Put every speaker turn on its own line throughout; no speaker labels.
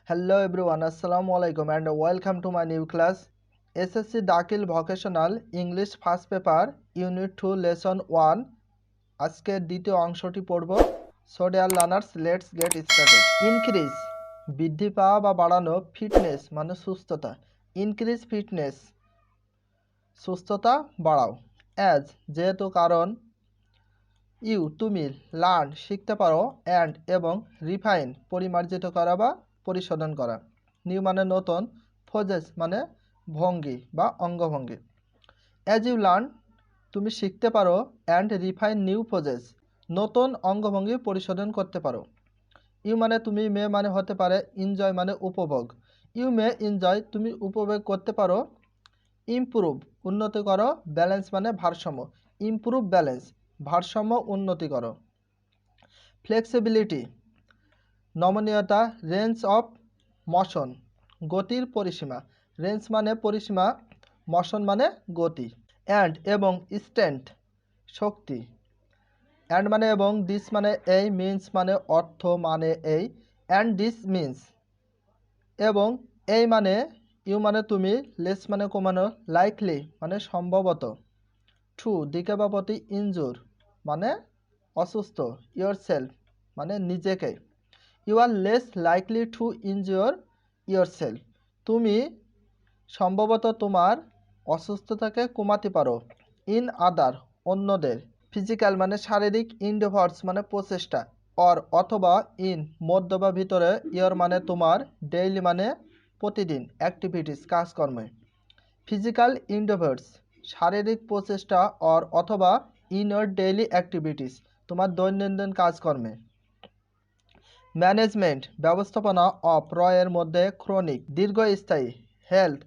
Hello everyone, Assalamu alaikum and welcome to my new class. SSC Dakil Vocational English First Paper Unit 2 Lesson 1 আজকের দ্বিতীয় অংশটি পড়ব। So dear learners, let's get started. Increase বৃদ্ধি পাওয়া বা বাড়ানো, fitness মানে সুস্থতা, ইনক্রিজ ফিটনেস সুস্থতা বাড়াও, অ্যাজ যেহেতু, কারণ, ইউ তুমি, লার্ন শিখতে পারো, অ্যান্ড এবং রিফাইন পরিমার্জিত করা বা পরিশোধন করা, নিউ মানে নতুন, ফোজেস মানে ভঙ্গি বা অঙ্গভঙ্গি। অ্যাজ ইউ লার্ন তুমি শিখতে পারো, অ্যান্ড রিফাইন নিউ ফোজেস নতুন অঙ্গভঙ্গি পরিশোধন করতে পারো। ইউ মানে তুমি, মে মানে হতে পারে, এনজয় মানে উপভোগ, ইউ মে এনজয় তুমি উপভোগ করতে পারো। ইমপ্রুভ উন্নতি করো, ব্যালেন্স মানে ভারসাম্য, ইমপ্রুভ ব্যালেন্স ভারসাম্য উন্নতি করো। ফ্লেক্সিবিলিটি নমনীয়তা, রেঞ্জ অফ মোশন গতির পরিসীমা, রেঞ্জ মানে পরিসীমা, মোশন মানে গতি। অ্যান্ড এবং স্ট্রেংথ শক্তি, অ্যান্ড মানে এবং, দিস মানে এই, মিন্স মানে অর্থ মানে এই, অ্যান্ড দিস মিন্স এবং এই মানে, ইউ মানে তুমি, লেস মানে কমানো, লাইকলি মানে সম্ভবত, টু দিকে বা প্রতি, ইনজুর মানে অসুস্থ, ইয়োর সেলফ মানে নিজেকে, you are less likely to injure yourself তুমি সম্ভবত তোমার অসুস্থতাকে কমাতে পারো। ইন আদার অন্যদের, ফিজিক্যাল মানে শারীরিক, ইনডোভার্স মানে প্রচেষ্টা, অর অথবা, ইন মধ্য বা ভিতরে, ইয়র মানে তোমার, ডেইলি মানে প্রতিদিন, অ্যাক্টিভিটিস কাজকর্মে। ফিজিক্যাল ইনডোভার্স শারীরিক প্রচেষ্টা, অর অথবা, ইন ইয়োর ডেইলি অ্যাক্টিভিটিস তোমার দৈনন্দিন কাজকর্মে। ম্যানেজমেন্ট ব্যবস্থাপনা, অফ এর মধ্যে, ক্রনিক দীর্ঘস্থায়ী, হেলথ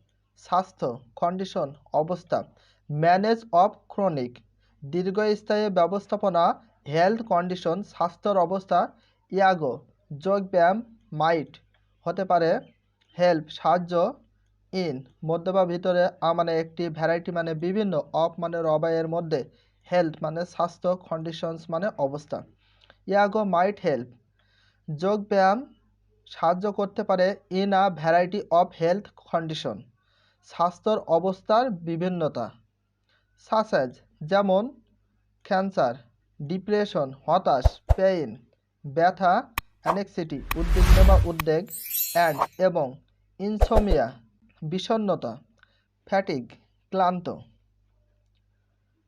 স্বাস্থ্য, কন্ডিশন অবস্থা, ম্যানেজ অফ ক্রনিক দীর্ঘস্থায়ী ব্যবস্থাপনা, হেলথ কন্ডিশন স্বাস্থ্যর অবস্থা। ইয়াগো যোগব্যায়াম, মাইট হতে পারে, হেল্প সাহায্য, ইন মধ্যে বা ভিতরে, মানে একটি, ভ্যারাইটি মানে বিভিন্ন, অফ মানে রবাইয়ের মধ্যে, হেলথ মানে স্বাস্থ্য, কন্ডিশনস মানে অবস্থা। ইয়াগো মাইট হেল্প যোগব্যায়াম সাহায্য করতে পারে, in a variety of health condition স্বাস্থ্যর অবস্থার বিভিন্নতা। সাসেজ যেমন, ক্যান্সার, ডিপ্রেশন হতাশ, পেইন ব্যথা, অ্যানেক্সিটি উদ্বিগ্ন বা উদ্বেগ, অ্যান্ড এবং ইনসোমিয়া বিষণ্ণতা, ফ্যাটিগ ক্লান্ত,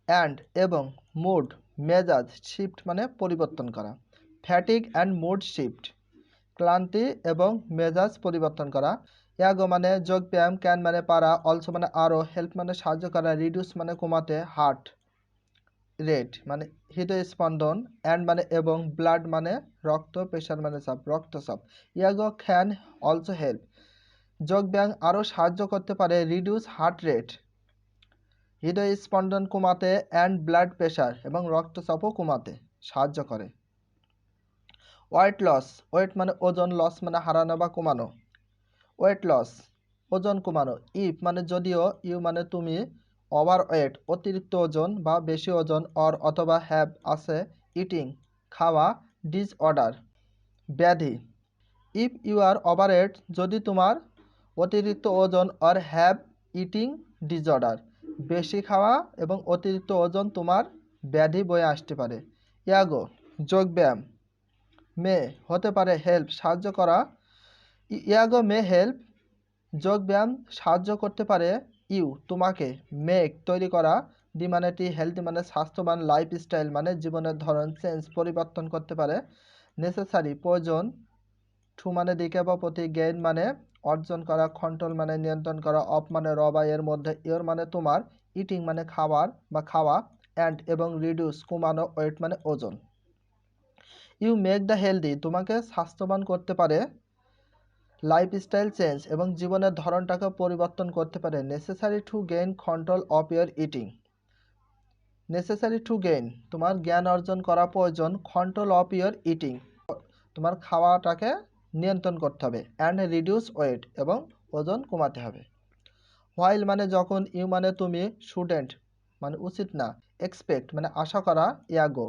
অ্যান্ড এবং মুড মেজাজ, শিফট মানে পরিবর্তন করা, ফ্যাটিগ অ্যান্ড মুড শিফট ক্লান্তি এবং মেজাজ পরিবর্তন করা। ইয়াগো মানে যোগব্যায়াম, ক্যান মানে পারা, অলসো মানে আরও, হেল্প মানে সাহায্য করা, রিডিউস মানে কমাতে, হার্ট রেট মানে হৃদয় স্পন্দন, অ্যান্ড মানে এবং, ব্লাড মানে রক্ত, প্রেশার মানে চাপ, রক্তচাপ। ইয়াগো ক্যান অলসো হেল্প যোগব্যায়াম আরও সাহায্য করতে পারে, রিডিউস হার্ট রেট হৃদয় স্পন্দন কমাতে, অ্যান্ড ব্লাড প্রেশার এবং রক্তচাপও কমাতে সাহায্য করে। ওয়েট লস ওয়েট মানে ওজন, লস মানে হারানো বা কমানো, ওয়েট লস ওজন কমানো। ইফ মানে যদিও, ইউ মানে তুমি, ওভার ওয়েট অতিরিক্ত ওজন বা বেশি ওজন, অর অথবা, হ্যাভ আছে, ইটিং খাওয়া, ডিসঅর্ডার ব্যাধি। If you are overweight যদি তোমার অতিরিক্ত ওজন, অর হ্যাভ ইটিং ডিসঅর্ডার বেশি খাওয়া এবং অতিরিক্ত ওজন তোমার ব্যাধি বয়ে আসতে পারে। ইয়াগো যোগব্যায়াম, মে হতে পারে, হেল্প সাহায্য করা, ইয়াগো মে হেল্প যোগব্যায়াম সাহায্য করতে পারে, ইউ তোমাকে, মেক তৈরি করা, দি মানে টি, হেলদি মানে স্বাস্থ্যবান, লাইফস্টাইল মানে জীবনের ধরন, চেঞ্জ পরিবর্তন করতে পারে, নেসেসারি প্রয়োজন, টু মানে দিকে বা প্রতি, গেইন মানে অর্জন করা, কন্ট্রোল মানে নিয়ন্ত্রণ করা, অফ মানে রবা এর মধ্যে, ইয়োর মানে তোমার, ইটিং মানে খাবার বা খাওয়া, অ্যান্ড এবং রিডিউস কমানো, ওয়েট মানে ওজন। ইউ মেক দ্য হেলদি তোমাকে স্বাস্থ্যবান করতে পারে, লাইফস্টাইল চেঞ্জ এবং জীবনের ধরনটাকে পরিবর্তন করতে পারে, necessary to gain control of your eating necessary to gain তোমার জ্ঞান অর্জন করা প্রয়োজন, কন্ট্রোল অফ ইয়োর ইটিং তোমার খাওয়াটাকে নিয়ন্ত্রণ করতে হবে, অ্যান্ড রিডিউস ওয়েট এবং ওজন কমাতে হবে। হোয়াইল মানে যখন, ইউ মানে তুমি, শুডেন্ট মানে উচিত না, এক্সপেক্ট মানে আশা করা, ইয়াগো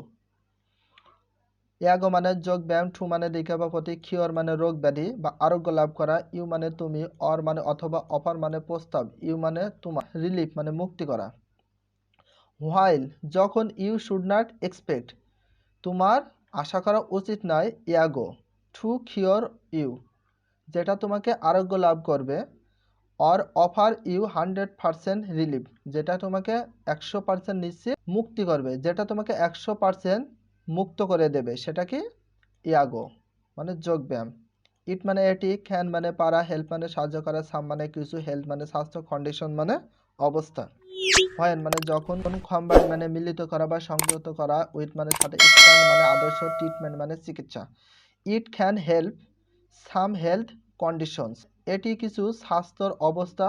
ইয়াগো মানে যোগ ব্যায়াম, টু মানে দিকে বা প্রতি, কিওর মানে রোগ ব্যাধি বা আরোগ্য লাভ করা, ইউ মানে তুমি, অর মানে অথবা, অফার মানে প্রস্তাব, ইউ মানে তোমার, রিলিফ মানে মুক্তি করা। হোয়াইল যখন, ইউ শুড নট এক্সপেক্ট তোমার আশা করা উচিত নয়, ইয়াগো টু কিওর ইউ যেটা তোমাকে আরোগ্য লাভ করবে, অর অফার ইউ 100% রিলিফ যেটা তোমাকে 100% নিশ্চিত মুক্তি করবে, যেটা তোমাকে 100% মুক্ত করে দেবে, সেটা কি? ইয়াগো মানে যোগব্যায়াম। ইট মানে এটি, ক্যান মানে পারা, হেল্প মানে সাহায্য করা, সাম মানে কিছু, হেলথ মানে স্বাস্থ্য, কন্ডিশন মানে অবস্থা। হোয়েন মানে যখন, কম্বাইন মানে মিলিত করা বা সংযুক্ত করা, উইথ মানে সাথে, স্ট্যান্ড মানে আদর্শ, ট্রিটমেন্ট মানে চিকিৎসা। It can help some health conditions এটি কিছু স্বাস্থ্যর অবস্থা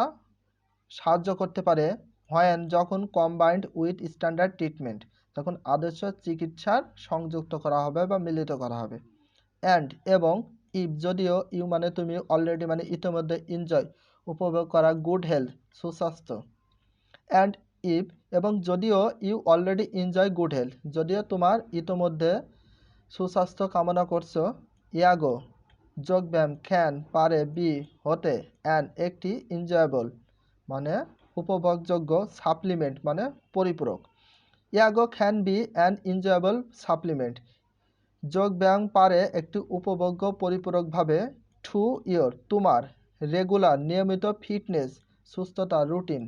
সাহায্য করতে পারে। হোয়েন যখন, কম্বাইন্ড উইথ স্ট্যান্ডার্ড ট্রিটমেন্ট তখন আদর্শ চিকিৎসার সংযুক্ত করা হবে বা মিলিত করা হবে। অ্যান্ড এবং, ইফ যদিও, ইউ মানে তুমি, অলরেডি মানে ইতিমধ্যে, এনজয় উপভোগ করা, গুড হেলথ সুস্বাস্থ্য। অ্যান্ড ইফ এবং যদিও, you already enjoy good health যদিও তোমার ইতিমধ্যে সুস্বাস্থ্য কামনা করছো, ইয়াগো যোগব্যায়াম ক্যান পারে, বি হতে, অ্যান একটি, এনজয়েবল মানে উপভোগযোগ্য, সাপ্লিমেন্ট মানে পরিপূরক। Yoga can be an enjoyable supplement যোগব্যায়াম পারে একটি উপভোগ্য পরিপূরকভাবে, টু ইয়োর তোমার, রেগুলার নিয়মিত ফিটনেস সুস্থতা রুটিন।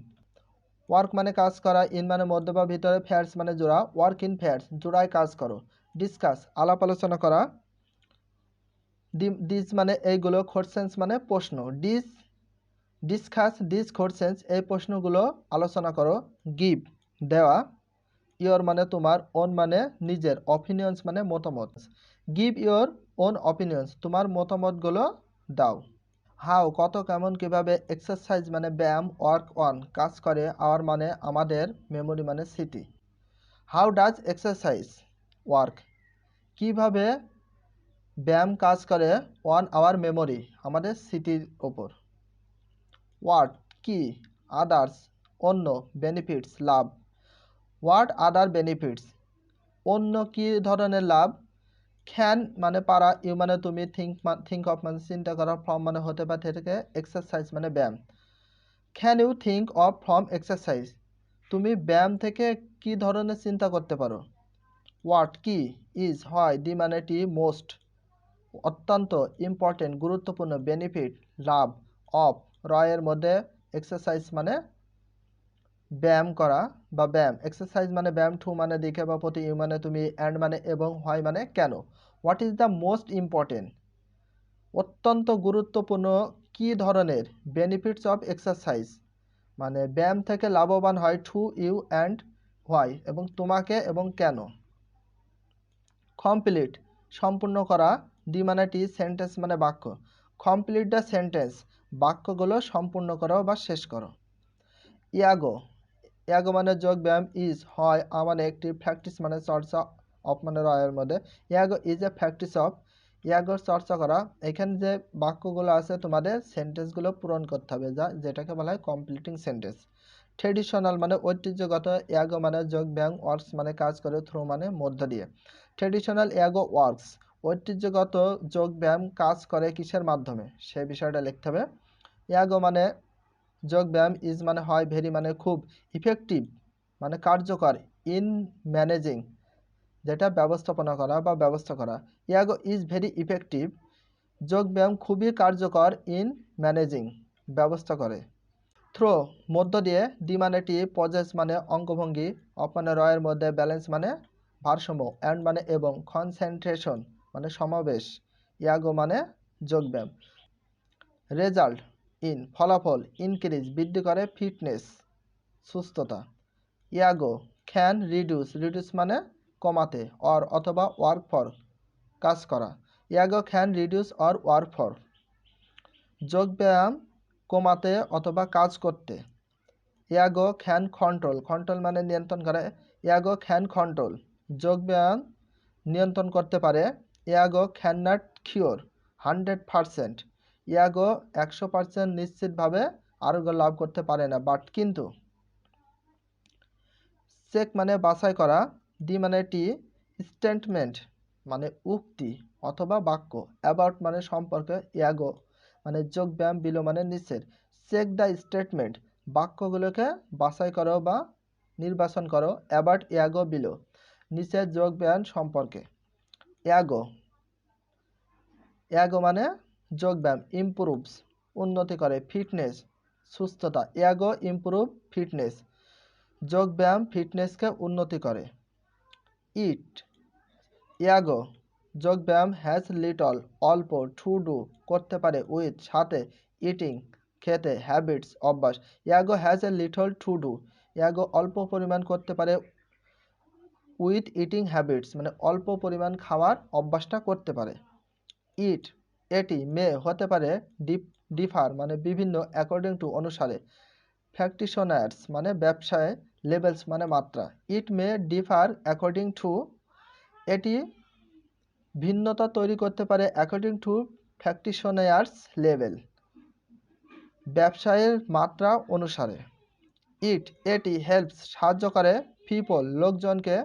ওয়ার্ক মানে কাজ করা, ইন মানে মধ্যে বা ভিতরে, ফ্যাটস মানে জোড়া, ওয়ার্ক ইন ফ্যাটস জোড়ায় কাজ করো। ডিসকাস আলাপ আলোচনা করা, দিস মানে এইগুলো, কোশ্চেন্স মানে প্রশ্ন, ডিসকাস দিস কোশ্চেন্স এই প্রশ্নগুলো আলোচনা করো। গিভ দেওয়া, ইয়োর মানে তোমার, ওন মানে নিজের, অপিনিয়ন্স মানে মতামত, গিভ ইয়োর ওন অপিনিয়ন্স তোমার মতামতগুলো দাও। হাউ কত, কেমন, কিভাবে, এক্সারসাইজ মানে ব্যায়াম, ওয়ার্ক অন কাজ করে, আওয়ার মানে আমাদের, মেমোরি মানে স্মৃতি। হাউ ডাজ এক্সারসাইজ ওয়ার্ক কিভাবে ব্যায়াম কাজ করে, অন আওয়ার মেমোরি আমাদের স্মৃতির ওপর। হোয়াট কি, আদার্স অন্য, benefits love, what other benefits অন্য কি ধরনের লাভ। ক্যান মানে পারা, ইউ মানে তুমি, থিঙ্ক অফ মানে চিন্তা করা, ফ্রম মানে হতে বা থেকে, এক্সারসাইজ মানে ব্যায়াম। Can you think of from exercise তুমি ব্যায়াম থেকে কি ধরনের চিন্তা করতে পারো। হোয়াট কি, ইজ হয়, দি মানে টি, মোস্ট অত্যন্ত, ইম্পর্টেন্ট গুরুত্বপূর্ণ, বেনিফিট লাভ, অফ রয়ের মধ্যে, এক্সারসাইজ মানে ব্যায়াম করা বা ব্যায়াম, এক্সারসাইজ মানে ব্যায়াম, টু মানে দিকে বা প্রতি, ইউ মানে তুমি, অ্যান্ড মানে এবং, হয় মানে কেন। What is the most important অত্যন্ত গুরুত্বপূর্ণ কি ধরনের, বেনিফিটস অফ এক্সারসাইজ মানে ব্যায়াম থেকে লাভবান হয়, টু ইউ অ্যান্ড হোয়াই এবং তোমাকে এবং কেন। কমপ্লিট সম্পূর্ণ করা, দি মানে টি, সেন্টেন্স মানে বাক্য, কমপ্লিট দ্য সেন্টেন্স বাক্যগুলো সম্পূর্ণ করো বা শেষ করো। ইয়াগো ইয়াগো মানে যোগ ব্যায়াম, ইজ হয়, মানে একটি, প্র্যাকটিস মানে চর্চা, অফ মানে রয়ের মধ্যে, ইয়াগো ইজ এ প্র্যাকটিস অফ ইয়াগোর চর্চা করা। এখানে যে বাক্যগুলো আছে তোমাদের সেন্টেন্সগুলো পূরণ করতে হবে, যেটাকে বলা হয় কমপ্লিটিং সেন্টেন্স। ট্রেডিশনাল মানে ঐতিহ্যগত, ইয়াগো মানে যোগ ব্যায়াম, ওয়ার্কস মানে কাজ করে, থ্রু মানে মধ্য দিয়ে। ট্রেডিশনাল ইয়াগো ওয়ার্কস ঐতিহ্যগত যোগ ব্যায়াম কাজ করে কিসের মাধ্যমে, সেই বিষয়টা লিখতে হবে। ইয়াগো মানে যোগ ব্যায়াম, ইজ মানে হয়, ভেরি মানে খুব, ইফেক্টিভ মানে কার্যকর, ইন ম্যানেজিং যেটা ব্যবস্থাপনা করা বা ব্যবস্থা করা। ইয়াগো ইজ ভেরি ইফেক্টিভ যোগ ব্যায়াম খুবই কার্যকর, ইন ম্যানেজিং ব্যবস্থা করে। থ্রো মধ্য দিয়ে, দি মানে টি, পজেস মানে অঙ্গভঙ্গি, অফ মানে রয়ের মধ্যে, ব্যালেন্স মানে ভারসাম্য, অ্যান্ড মানে এবং, কনসেন্ট্রেশন মানে সমাবেশ, ইয়াগো মানে যোগব্যায়াম। রেজাল্ট ইন ফলাফল, ইনক্রিজ বৃদ্ধি করে, ফিটনেস সুস্থতা। ইয়াগো ক্যান রিডিউস মানে কমাতে, অর অথবা, ওয়ার্ক ফর কাজ করা। Yoga can reduce or work for যোগব্যায়াম কমাতে অথবা কাজ করতে। ইয়াগো ক্যান কন্ট্রোল মানে নিয়ন্ত্রণ করে, ইয়াগো ক্যান কন্ট্রোল যোগব্যায়াম নিয়ন্ত্রণ করতে পারে। ইয়াগো ক্যান নট কিওর 100%, ইয়াগো 100% নিশ্চিতভাবে আরোগ্য লাভ করতে পারে না, বাট কিন্তু। চেক মানে বাছাই করা, দি মানে টি, স্টেটমেন্ট মানে উক্তি অথবা বাক্য, অ্যাবাউট মানে সম্পর্কে, ইয়াগো মানে যোগব্যায়াম, বিলো মানে নিচের। চেক দ্য স্টেটমেন্ট বাক্যগুলোকে বাছাই করো বা নির্বাচন করো। অ্যাবাউট, ইয়াগো, বিলো নিচের যোগব্যায়াম সম্পর্কে। ইয়াগো, ইয়াগো মানে যোগব্যায়াম। ইমপ্রুভস উন্নতি করে। ফিটনেস সুস্থতা। ইয়াগো ইমপ্রুভ ফিটনেস যোগব্যায়াম ফিটনেসকে উন্নতি করে। ইট, ইয়াগো যোগব্যায়াম হ্যাজ লিটল অল্প, টু ডু করতে পারে, উইথ সাথে, ইটিং খেতে, হ্যাবিটস অভ্যাস। Yoga has a little to do yoga অল্প পরিমাণ করতে পারে, উইথ ইটিং হ্যাবিটস মানে অল্প পরিমাণ খাওয়ার অভ্যাসটা করতে পারে। ইট এটি, মে হতে পারে, ডিফার মানে বিভিন্ন, অ্যাকর্ডিং টু অনুসারে, প্র্যাকটিশনার্স মানে ব্যবসায়, লেভেলস মানে মাত্রা। ইট মে ডিফার অ্যাকর্ডিং টু এটি ভিন্নতা তৈরি করতে পারে, অ্যাকর্ডিং টু প্র্যাকটিশনার্স লেভেল ব্যবসায়ের মাত্রা অনুসারে। ইট এটি হেল্পস সাহায্য করে, পিপল লোকজনকে,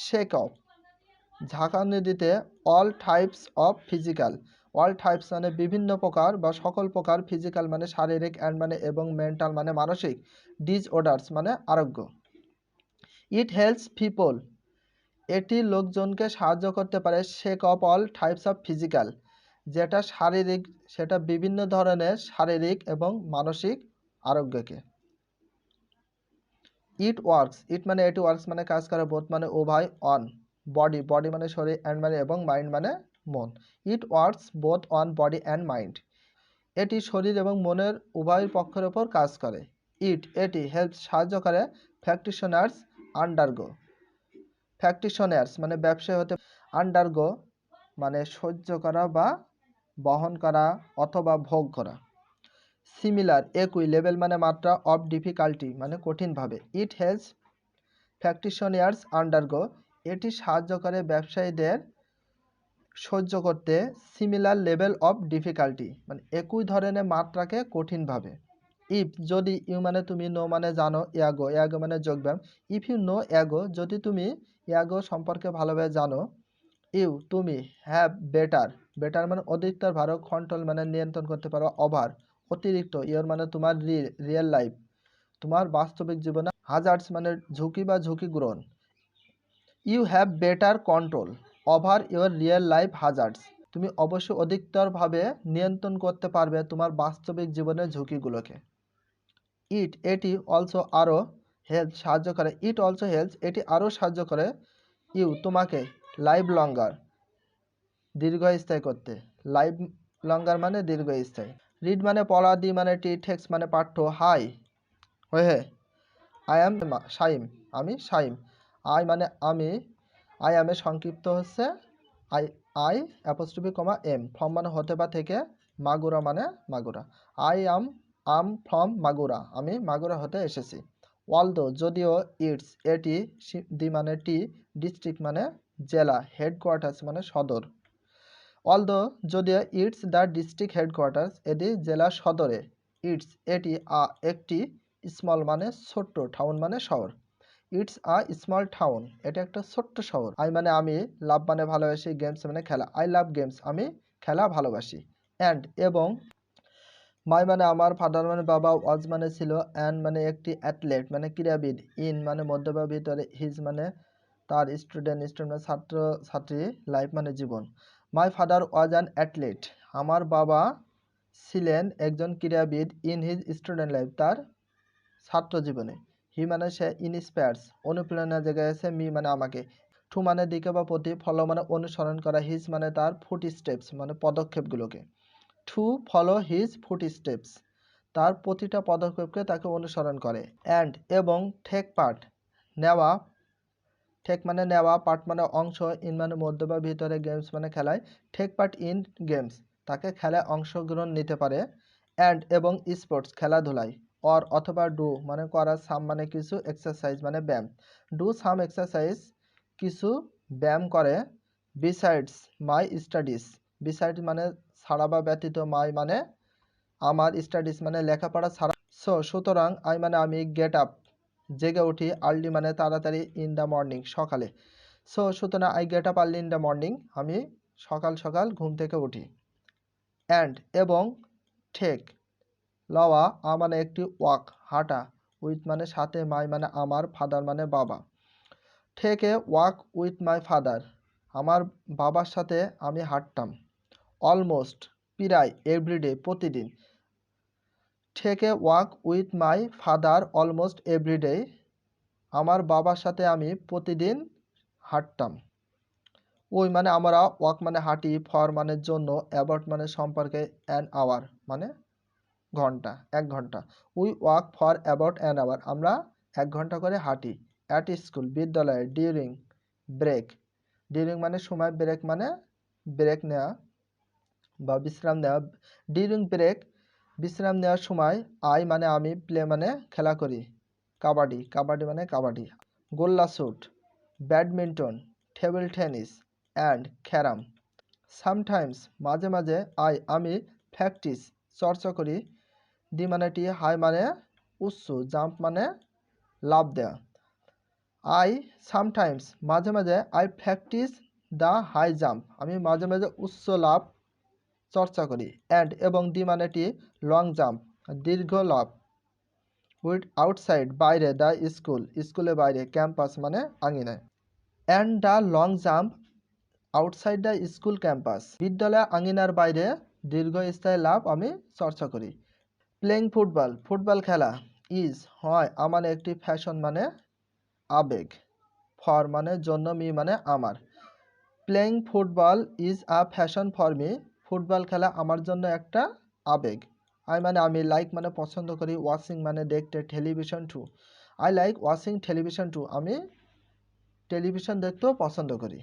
শেক অফ ঝাঁকানি দিতে, all types of physical all types মানে বিভিন্ন প্রকার বা সকল প্রকার, ফিজিক্যাল মানে শারীরিক, অ্যান্ড মানে এবং, মেন্টাল মানে মানসিক, ডিসঅর্ডার্স মানে আরোগ্য। ইট হেল্পস পিপল এটি লোকজনকে সাহায্য করতে পারে, shake off all types of physical যেটা শারীরিক, সেটা বিভিন্ন ধরনের শারীরিক এবং মানসিক আরোগ্যকে। ইট ওয়ার্কস ইট মানে এটি, ওয়ার্কস মানে কাজ করে, বোথ মানে উভয়, অন বডি বডি মানে শরীর, অ্যান্ড মানে এবং, মাইন্ড মানে মন। It works both on body and mind এটি শরীর এবং মনের উভয় পক্ষের ওপর কাজ করে। ইট এটি হেল্প সাহায্য করে, প্র্যাকটিশনার্স আন্ডারগো প্র্যাকটিশনার্স মানে ব্যবসায় হতে, আন্ডারগো মানে সহ্য করা বা বহন করা অথবা ভোগ করা। সিমিলার একই, লেভেল মানে মাত্রা, অফ ডিফিকাল্টি মানে কঠিনভাবে। ইট হেল্পস প্র্যাকটিশনার্স আন্ডারগো এটি সাহায্য করে ব্যবসায়ীদের সহ্য করতে, সিমিলার লেভেল অফ ডিফিকাল্টি মানে একই ধরনের মাত্রাকে কঠিনভাবে। ইফ যদি, ইউ মানে তুমি, নো মানে জানো, ইয়াগো ইয়াগো মানে যোগব্যায়াম। ইফ ইউ নো ইয়াগো যদি তুমি ইয়াগো সম্পর্কে ভালোভাবে জানো, ইউ তুমি, হ্যাভ বেটার বেটার মানে অধিকতর ভালো, কন্ট্রোল মানে নিয়ন্ত্রণ করতে পারো, ওভার অতিরিক্ত, ইয়র মানে তোমার, রিয়েল লাইফ তোমার বাস্তবিক জীবনে, হাজার্ডস মানে ঝুঁকি বা ঝুঁকি গ্রহণ। You have better control over your real life hazards তুমি অবশ্যই অধিকতরভাবে নিয়ন্ত্রণ করতে পারবে তোমার বাস্তবিক জীবনের ঝুঁকিগুলোকে। ইট এটি অলসো আরও, হেল্প সাহায্য করে, ইট অলসো হেল্পস এটি আরও সাহায্য করে, ইউ তোমাকে, লাইভ লঙ্গার দীর্ঘস্থায়ী করতে, লাইভ লঙ্গার মানে দীর্ঘস্থায়ী। রিড মানে পড়া, দি মানে টি, টেক্সট মানে পাঠ্য, হাই হয়ে, আই অ্যাম শাইম আমি শাইম, আই মানে আমি, আই অ্যামে সংক্ষিপ্ত হচ্ছে I, I apostrophe comma M, from মানে হতে বা থেকে, মাগুরা মানে Magura, I am from Magura আমি মাগুরা হতে এসেছি। অলদো যদিও, ইটস এটি, দি মানে টি, ডিস্ট্রিক্ট মানে জেলা, হেডকোয়ার্টার্স মানে সদর। অলদো যদিও, ইটস দ্য ডিস্ট্রিক্ট হেডকোয়ার্টার্স এটি জেলা সদরে। ইটস এটি, একটি, স্মল মানে ছোট্ট, টাউন মানে শহর। ইটস আ স্মল টাউন এটা একটা ছোট্ট শহর। আই মানে আমি, লাভ মানে ভালোবাসি, গেমস মানে খেলা, আই লাভ গেমস আমি খেলা ভালোবাসি। অ্যান্ড এবং, মাই মানে আমার, ফাদার মানে বাবা, ওয়াজ মানে ছিল, অ্যান্ড মানে একটি, অ্যাথলেট মানে ক্রীড়াবিদ, ইন মানে মধ্য বা ভিতরে, হিজ মানে তার, স্টুডেন্ট মানে ছাত্র ছাত্রী, লাইফ মানে জীবন। My father was an athlete আমার বাবা ছিলেন একজন ক্রীড়াবিদ, ইন হিজ স্টুডেন্ট লাইফ তার ছাত্র জীবনে। হি মানে সে, ইনস্পায়ার্স অনুপ্রেরণা জেগেছে, মি মানে আমাকে। টু মানে দিকে বা প্রতি, ফলো মানে অনুসরণ করা, হিজ মানে তার, ফুট স্টেপস মানে পদক্ষেপগুলোকে। To follow his foot steps তার প্রতিটা পদক্ষেপকে তাকে অনুসরণ করে। অ্যান্ড এবং, টেক পার্ট নেওয়া, টেক মানে নেওয়া, পার্ট মানে অংশ, ইন মানে মধ্য বা ভিতরে, গেমস মানে খেলায়, টেক পার্ট ইন গেমস তাকে খেলায় অংশগ্রহণ নিতে পারে। অ্যান্ড এবং, স্পোর্টস খেলাধুলায়, অর অথবা, ডু মানে করা, সাম মানে কিছু, এক্সারসাইজ মানে ব্যায়াম, ডু সাম এক্সারসাইজ কিছু ব্যায়াম করে। বিসাইডস মাই স্টাডিজ বিসাইড মানে ছাড়া বা ব্যতীত, মাই মানে আমার, স্টাডিজ মানে লেখাপড়া ছাড়া। সুতরাং, আই মানে আমি, গেট আপ জেগে উঠি, আর্লি মানে তাড়াতাড়ি, ইন দ্য মর্নিং সকালে। সো সুতরাং I get up early in the morning, আমি সকাল সকাল ঘুম থেকে উঠি। অ্যান্ড এবং ঠেক লওয়া মানে একটি ওয়াক হাঁটা, উইথ মানে সাথে, মাই মানে আমার, ফাদার মানে বাবা। ঠেক a walk with my father, আমার বাবার সাথে আমি হাঁটতাম। অলমোস্ট প্রায়, এভরিডে প্রতিদিন। Take a walk with my father almost everyday, আমার বাবার সাথে আমি প্রতিদিন হাঁটতাম। ওই মানে আমরা, ওয়াক মানে হাঁটি, ফর মানে জন্য, অ্যাবাউট মানে সম্পর্কে, অ্যান আওয়ার মানে ঘন্টা, 1 ঘন্টা। We walk for about an hour, আমরা 1 ঘন্টা করে হাঁটি। অ্যাট স্কুল বিদ্যালয়ে, ডিউরিং ব্রেক, ডিউরিং মানে সময়, ব্রেক মানে ব্রেক নেওয়া বা বিশ্রাম নেওয়া। ডিউরিং ব্রেক বিশ্রাম নেওয়ার সময়, আই মানে আমি, প্লে মানে খেলা করি, কাবাডি, কাবাডি মানে কাবাডি। গোল্লা shoot, badminton, table tennis and carrom. Sometimes মাঝে মাঝে, আমি প্র্যাকটিস চর্চা করি। দি মানেটি হাই মানে উচ্চ, জাম্প মানে লাফ দেওয়া। আই সামটাইমস মাঝে মাঝে, I practice the high jump, আমি মাঝে মাঝে উচ্চ লাফ চর্চা করি। অ্যান্ড এবং দি মানেটি লং জাম্প, দীর্ঘ লাফ। উইথ আউটসাইড বাইরে, দ্য স্কুল স্কুলের বাইরে, ক্যাম্পাস মানে আঙিনায়। And the long jump outside the school campus, বিদ্যালয় আঙিনার বাইরে দীর্ঘস্থায়ী লাভ আমি চর্চা করি। প্লেইং ফুটবল, ফুটবল খেলা। ইজ হয়, মানে একটি ফ্যাশন মানে আবেগ, ফর মানে জন্য, মি মানে আমার। Playing football is a fashion for me, football খেলা আমার জন্য একটা আবেগ। আই মানে আমি, লাইক মানে পছন্দ করি, ওয়াচিং মানে দেখতে, television too, I like watching television too, আমি টেলিভিশন দেখতেও পছন্দ করি।